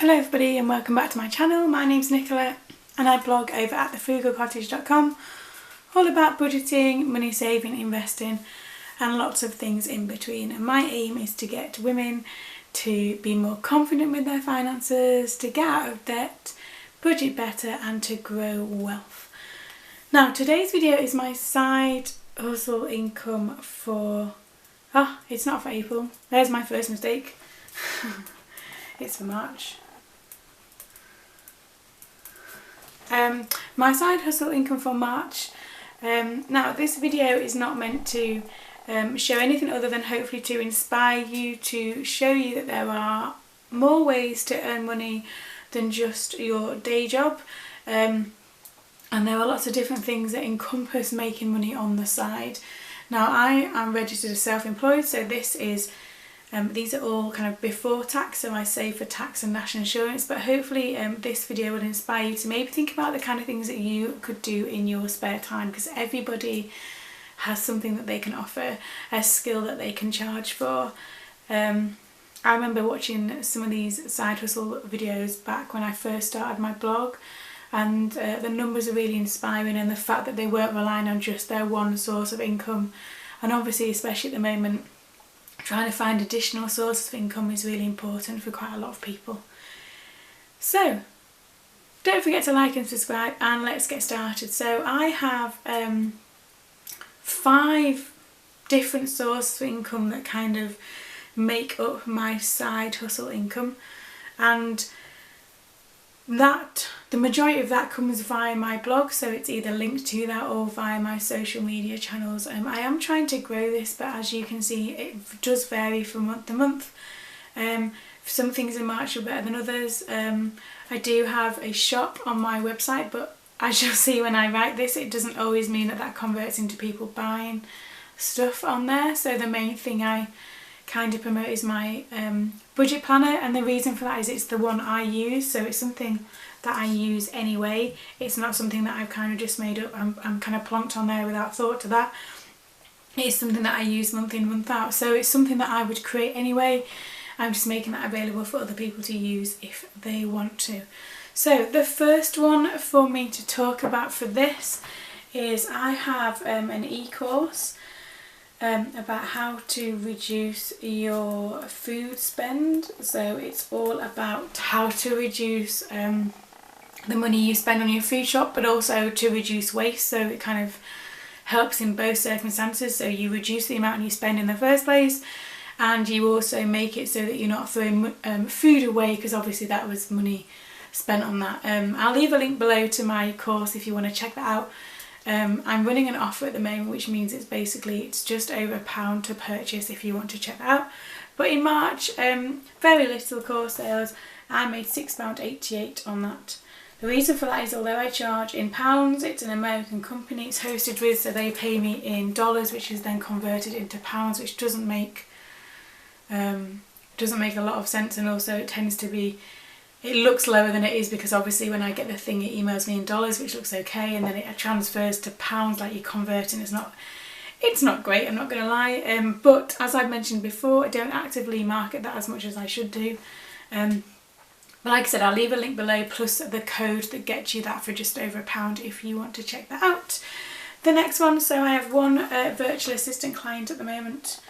Hello everybody and welcome back to my channel. My name's Nicola and I blog over at thefrugalcottage.com all about budgeting, money saving, investing and lots of things in between. And my aim is to get women to be more confident with their finances, to get out of debt, budget better and to grow wealth. Now today's video is my side hustle income for... it's not for April. There's my first mistake. It's for March. My side hustle income for March. Now this video is not meant to show anything other than hopefully to inspire you, to show you that there are more ways to earn money than just your day job, and there are lots of different things that encompass making money on the side. Now I am registered as self-employed, so this is these are all kind of before tax, so I save for tax and national insurance, but hopefully this video will inspire you to maybe think about the kind of things that you could do in your spare time, because everybody has something that they can offer, a skill that they can charge for. I remember watching some of these side hustle videos back when I first started my blog, and the numbers are really inspiring, and the fact that they weren't relying on just their one source of income, and obviously especially at the moment trying to find additional sources of income is really important for quite a lot of people. So don't forget to like and subscribe and let's get started. So I have 5 different sources of income that kind of make up my side hustle income, and that the majority of that comes via my blog, so it's either linked to that or via my social media channels. I am trying to grow this, but as you can see it does vary from month to month. Some things in March are better than others. I do have a shop on my website, but as you'll see when I write this, it doesn't always mean that that converts into people buying stuff on there. So the main thing I kind of promote is my budget planner, and the reason for that is it's the one I use, so it's something that I use anyway. It's not something that I've kind of just made up. I'm kind of plonked on there without thought to that. It's something that I use month in, month out, so it's something that I would create anyway. I'm just making that available for other people to use if they want to. So the first one for me to talk about for this is I have an e-course about how to reduce your food spend. So it's all about how to reduce the money you spend on your food shop, but also to reduce waste. So it kind of helps in both circumstances. So you reduce the amount you spend in the first place, and you also make it so that you're not throwing food away, because obviously that was money spent on that. I'll leave a link below to my course if you want to check that out. I'm running an offer at the moment, which means it's just over £1 to purchase if you want to check that out. But in March, very little course sales, I made £6.88 on that. The reason for that is, although I charge in pounds, it's an American company it's hosted with, so they pay me in dollars, which is then converted into pounds, which doesn't make a lot of sense, and also it tends to be, it looks lower than it is, because obviously when I get the thing it emails me in dollars, which looks okay, and then it transfers to pounds like you're converting. It's not great, I'm not going to lie, but as I've mentioned before, I don't actively market that as much as I should do. But like I said, I'll leave a link below, plus the code that gets you that for just over £1 if you want to check that out. The next one, so I have one virtual assistant client at the moment.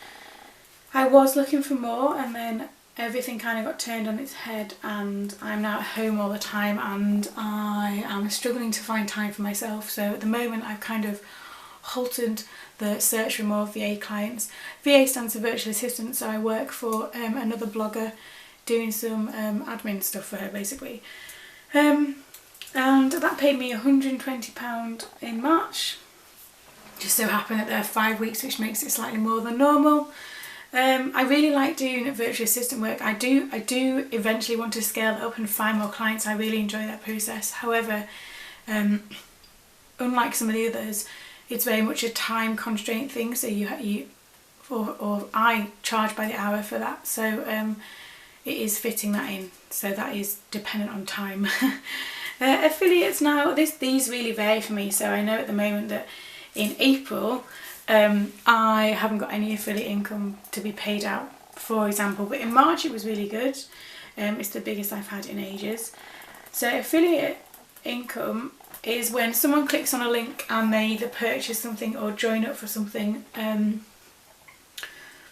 I was looking for more, and then everything kind of got turned on its head, and I'm now at home all the time, and I am struggling to find time for myself. So at the moment I've kind of halted the search for more VA clients. VA stands for virtual assistant, so I work for another blogger doing some admin stuff for her basically. And that paid me £120 in March. Just so happened that there are 5 weeks, which makes it slightly more than normal. I really like doing virtual assistant work. I do eventually want to scale it up and find more clients. I really enjoy that process. However, unlike some of the others, it's very much a time constraint thing. So or I charge by the hour for that. So it is fitting that in. So that is dependent on time. Affiliates now, these really vary for me. So I know at the moment that in April, I haven't got any affiliate income to be paid out, for example, but in March it was really good. It's the biggest I've had in ages. So affiliate income is when someone clicks on a link and they either purchase something or join up for something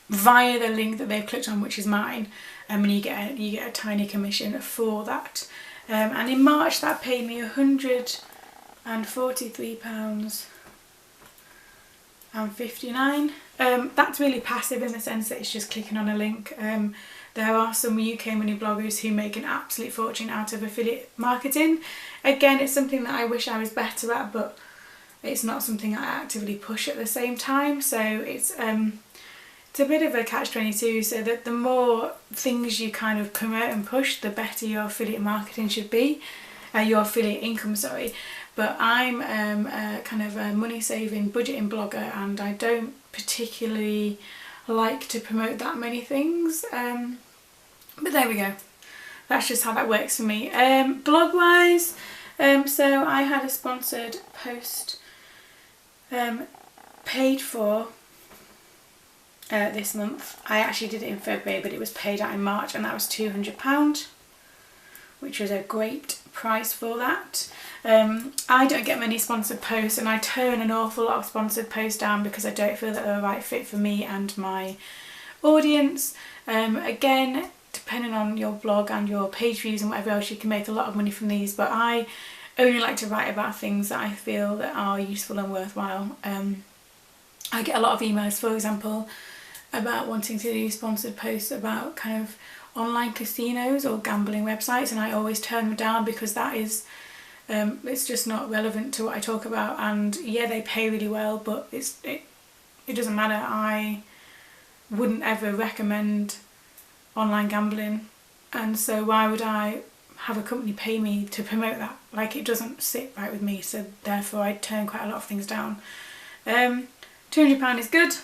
via the link that they've clicked on, which is mine, and you get a tiny commission for that. And in March that paid me £143.59. That's really passive in the sense that it's just clicking on a link. There are some UK money bloggers who make an absolute fortune out of affiliate marketing. Again, it's something that I wish I was better at, but it's not something I actively push at the same time. So it's a bit of a catch-22, so that the more things you kind of promote and push, the better your affiliate marketing should be, your affiliate income, sorry. But I'm kind of a money-saving, budgeting blogger, and I don't particularly like to promote that many things. But there we go. That's just how that works for me. Blog-wise, so I had a sponsored post paid for this month. I actually did it in February, but it was paid out in March, and that was £200, which was a great price for that. I don't get many sponsored posts, and I turn an awful lot of sponsored posts down because I don't feel that they're the right fit for me and my audience. Again, depending on your blog and your page views and whatever else, you can make a lot of money from these, but I only like to write about things that I feel that are useful and worthwhile. I get a lot of emails, for example, about wanting to do sponsored posts about kind of online casinos or gambling websites, and I always turn them down because that is it's just not relevant to what I talk about. And yeah, they pay really well, but it doesn't matter. I wouldn't ever recommend online gambling, and so why would I have a company pay me to promote that? Like, it doesn't sit right with me, so therefore I turn quite a lot of things down. £200 is good.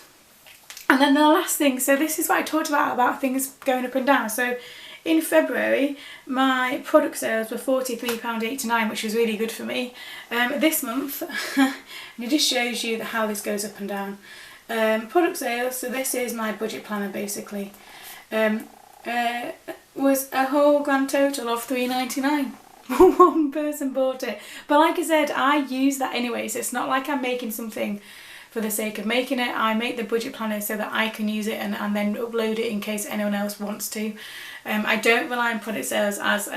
And then the last thing, so this is what I talked about things going up and down. So in February, my product sales were £43.89, which was really good for me. This month, and it just shows you how this goes up and down. Product sales, so this is my budget planner basically, was a whole grand total of £3.99. One person bought it. But like I said, I use that anyway, so it's not like I'm making something for the sake of making it. I make the budget planner so that I can use it and then upload it in case anyone else wants to. I don't rely on product sales as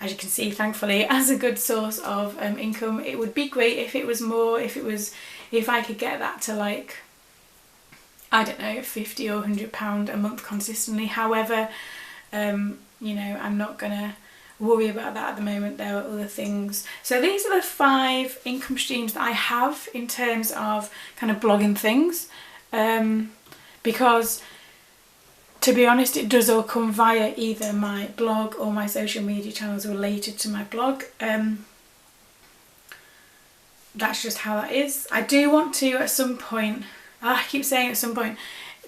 you can see, thankfully, as a good source of income. It would be great if it was more, if I could get that to, like, I don't know, £50 or £100 a month consistently. However, you know, I'm not gonna worry about that at the moment. There are other things. So these are the 5 income streams that I have in terms of kind of blogging things, because to be honest, it does all come via either my blog or my social media channels related to my blog. That's just how that is. I do want to at some point, I keep saying at some point,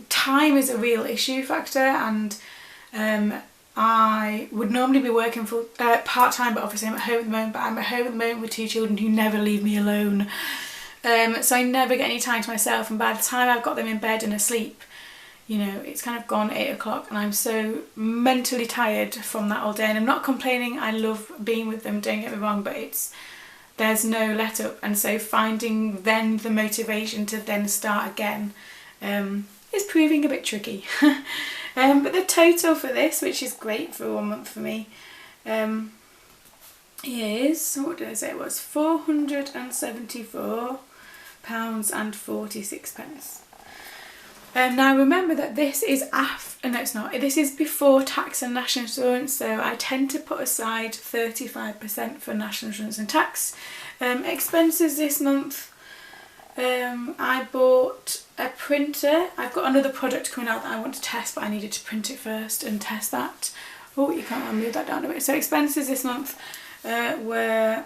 time is a real issue factor, and I would normally be working for part-time, but obviously I'm at home at the moment, but I'm at home at the moment with 2 children who never leave me alone. So I never get any time to myself, and by the time I've got them in bed and asleep, you know, it's kind of gone 8 o'clock, and I'm so mentally tired from that all day. And I'm not complaining, I love being with them, don't get me wrong, but there's no let up, and so finding then the motivation to then start again is proving a bit tricky. But the total for this, which is great for 1 month for me, is, what did I say it was, £474.46. Now remember that this is this is before tax and national insurance, so I tend to put aside 35% for national insurance and tax. Expenses this month, I bought a printer. I've got another product coming out that I want to test, but I needed to print it first and test that. Oh, you can't move that down a bit. So expenses this month were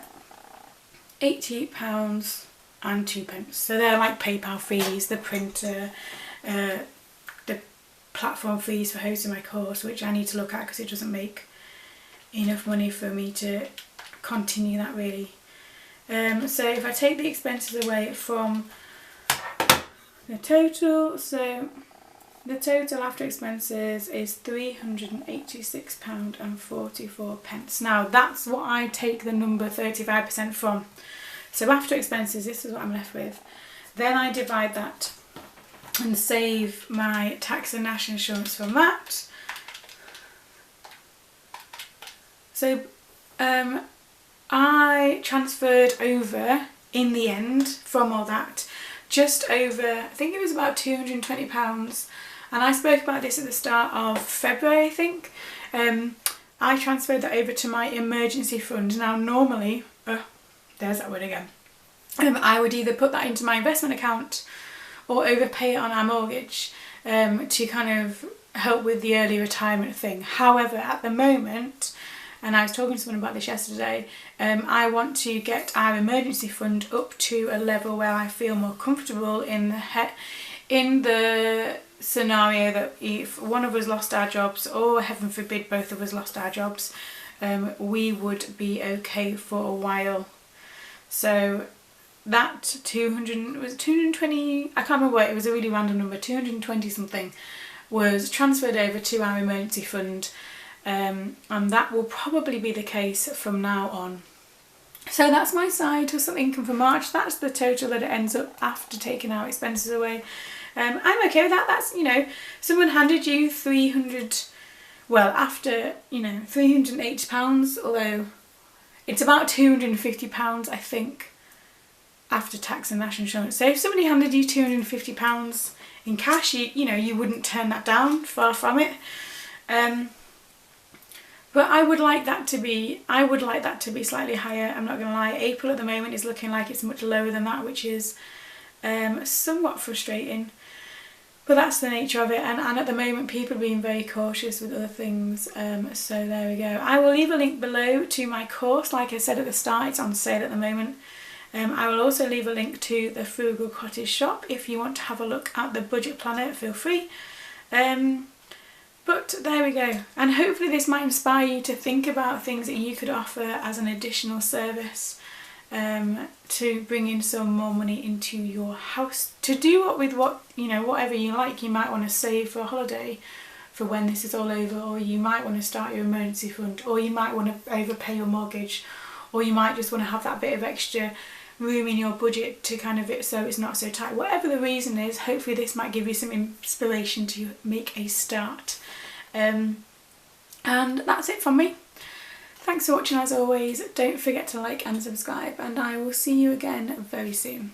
£88.02. So they're like PayPal fees, the printer, the platform fees for hosting my course, which I need to look at because it doesn't make enough money for me to continue that really. So if I take the expenses away from the total, so the total after expenses is £386.44. Now that's what I take the number 35% from. So after expenses, this is what I'm left with. Then I divide that and save my tax and national insurance from that. So I transferred over in the end from all that just over, I think it was about £220, and I spoke about this at the start of February, I think. I transferred that over to my emergency fund. Now normally, there's that word again, I would either put that into my investment account or overpay it on our mortgage to kind of help with the early retirement thing. However, at the moment, and I was talking to someone about this yesterday, I want to get our emergency fund up to a level where I feel more comfortable in the scenario that if one of us lost our jobs, or heaven forbid both of us lost our jobs, we would be okay for a while. So that 220, I can't remember what, it was a really random number, 220 something was transferred over to our emergency fund. And that will probably be the case from now on. So that's my side hustle income for March. That's the total that it ends up after taking our expenses away. I'm okay with that. That's, you know, someone handed you after, you know, £380, although it's about £250, I think, after tax and national insurance. So if somebody handed you £250 in cash, you know, you wouldn't turn that down, far from it. But I would like that to be slightly higher, I'm not going to lie. April at the moment is looking like it's much lower than that, which is somewhat frustrating. But that's the nature of it, and at the moment people are being very cautious with other things, so there we go. I will leave a link below to my course. Like I said at the start, it's on sale at the moment. I will also leave a link to the Frugal Cottage shop. If you want to have a look at the budget planner, feel free. But there we go, and hopefully this might inspire you to think about things that you could offer as an additional service to bring in some more money into your house, to do whatever you like. You might want to save for a holiday for when this is all over, or you might want to start your emergency fund, or you might want to overpay your mortgage, or you might just want to have that bit of extra room in your budget to kind of so it's not so tight. Whatever the reason is, hopefully this might give you some inspiration to make a start. And that's it from me. Thanks for watching as always. Don't forget to like and subscribe, and I will see you again very soon.